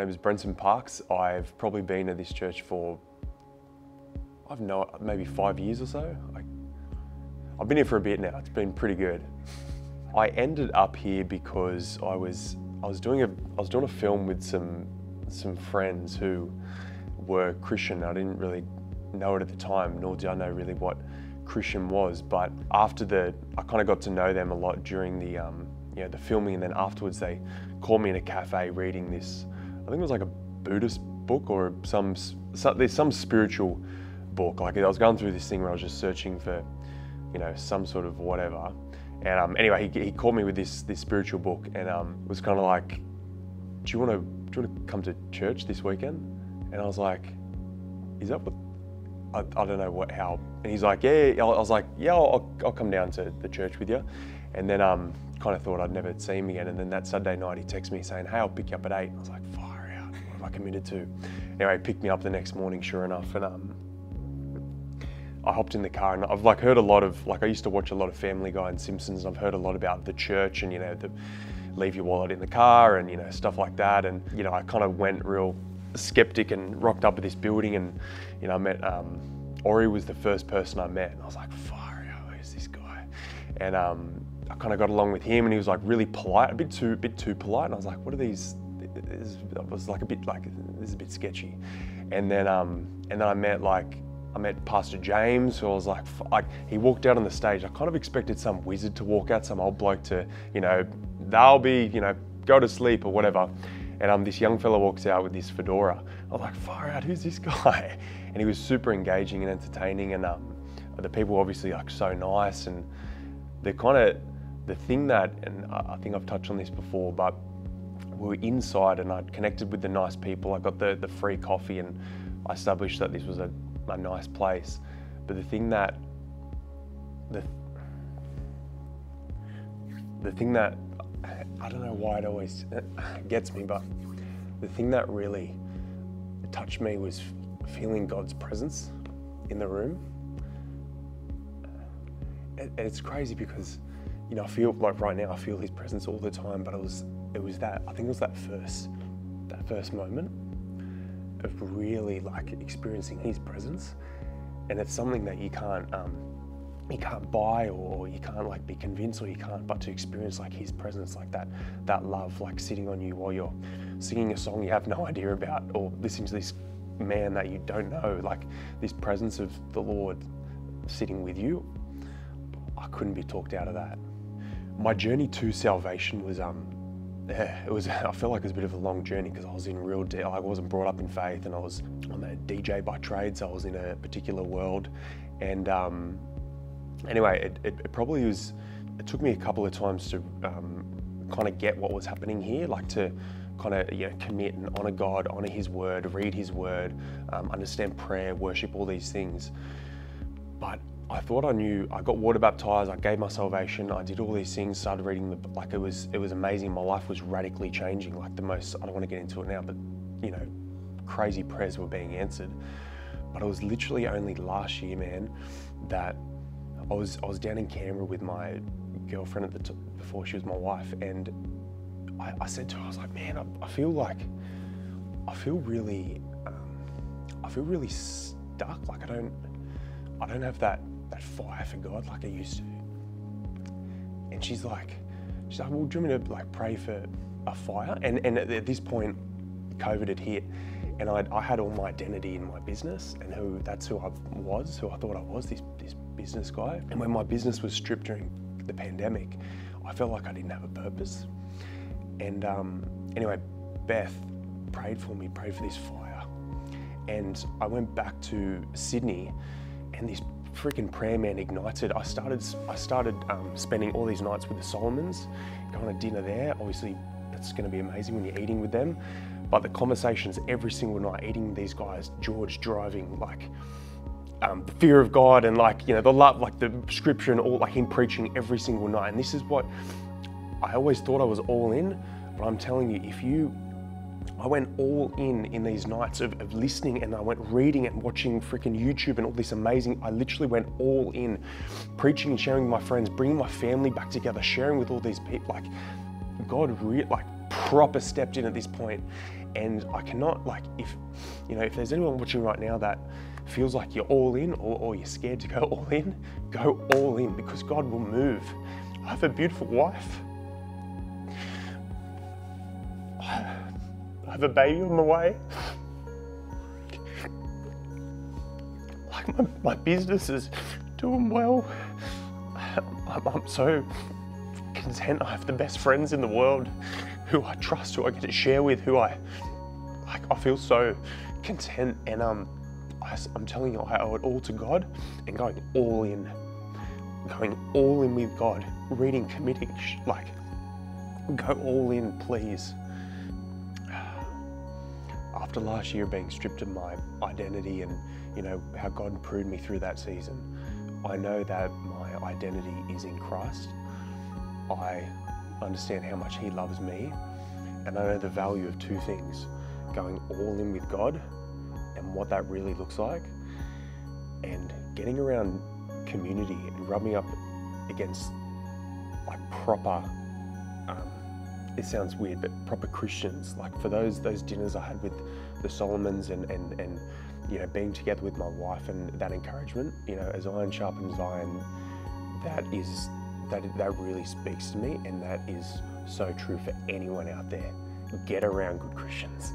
name is Brenton Parks. I've probably been at this church for, maybe 5 years or so. I've been here for a bit now. It's been pretty good. I ended up here because I was doing a film with some friends who were Christian. I didn't really know it at the time, nor did I know really what Christian was. But after I kind of got to know them a lot during the the filming, and then afterwards they called me in a cafe reading this. I think it was like a Buddhist book or there's some spiritual book. Like I was going through this thing where I was just searching for, some sort of whatever. And anyway, he called me with this spiritual book, and was kind of like, do you want to come to church this weekend? And I was like, is that what? I don't know how. And he's like, yeah. I was like, yeah, I'll come down to the church with you. And then kind of thought I'd never see him again. And then that Saturday night, he texted me saying, hey, I'll pick you up at 8. And I was like, far out. What have I committed to? Anyway, he picked me up the next morning, sure enough. And I hopped in the car, and I've heard a lot of, I used to watch a lot of Family Guy and Simpsons, and I've heard a lot about the church and, leave your wallet in the car and, stuff like that. And, I kind of went real skeptic and rocked up at this building, and, I met, Ori was the first person I met, and I was like, far out, who's this guy? And I kind of got along with him, and he was really polite, a bit too polite. And I was like, what are these? I was a bit this is a bit sketchy. And then I met Pastor James, who I was like, he walked out on the stage. I kind of expected some wizard to walk out, some old bloke to, they'll be, go to sleep or whatever. And this young fella walks out with this fedora. I was like, far out, who's this guy? And he was super engaging and entertaining, and the people were obviously so nice. And the thing that, and I think I've touched on this before, but we were inside and I'd connected with the nice people. I got the free coffee, and I established that this was a nice place. But the thing that I don't know why it always gets me, but the thing that really touched me was feeling God's presence in the room. And it's crazy because, I feel like right now I feel His presence all the time, but it was that, I think it was that first moment of really experiencing His presence. And it's something that you can't buy, or you can't be convinced, or you can't, but to experience His presence, that love sitting on you while you're singing a song you have no idea about, or listening to this man that you don't know, this presence of the Lord sitting with you. I couldn't be talked out of that. My journey to salvation was I felt like it was a bit of a long journey, because I was in real debt. I wasn't brought up in faith, and I'm a DJ by trade, so I was in a particular world. And anyway, it probably was, it took me a couple of times to kind of get what was happening here, to kind of commit and honor God, honor His word, read His word, understand prayer, worship, all these things. But I thought I knew. I got water baptized, I gave my salvation, I did all these things, started reading it was amazing. My life was radically changing, I don't want to get into it now, but crazy prayers were being answered. But it was literally only last year, man, that I was down in Canberra with my girlfriend before she was my wife, and I said to her, I was like, man, I feel really stuck. I don't have that fire for God like I used to. And she's like, well, do you want me to pray for a fire? And at this point, COVID had hit, and I had all my identity in my business, and that's who I thought I was, this business guy. And when my business was stripped during the pandemic, I felt like I didn't have a purpose. And anyway, Beth prayed for this fire. And I went back to Sydney, and this freaking prayer man ignited. I started spending all these nights with the Solomons, going to dinner there. Obviously, that's going to be amazing when you're eating with them. But the conversations every single night, eating with these guys, George driving, the fear of God, and the love, the scripture, and all, him preaching every single night. And this is what I always thought I was all in, but I'm telling you, I went all in these nights of listening, and I went reading and watching freaking YouTube and all this amazing. I literally went all in, preaching and sharing with my friends, bringing my family back together, sharing with all these people. God really proper stepped in at this point. And I cannot, like, if there's anyone watching right now that feels like you're all in, or you're scared to go all in, because God will move. I have a beautiful wife. I have a baby on the way. Like, my business is doing well. I'm so content. I have the best friends in the world who I trust, who I get to share with, who I feel so content. And I'm telling you, I owe it all to God, and going all in with God, reading, committing, like, go all in, please. After last year being stripped of my identity, and how God proved me through that season, I know that my identity is in Christ. I understand how much He loves me, and I know the value of two things: going all in with God and what that really looks like, and getting around community and rubbing up against, like, proper, it sounds weird, but proper Christians. Like, for those dinners I had with the Solomons, and being together with my wife, and that encouragement, as iron sharpens iron, that really speaks to me, and that is so true for anyone out there. Get around good Christians.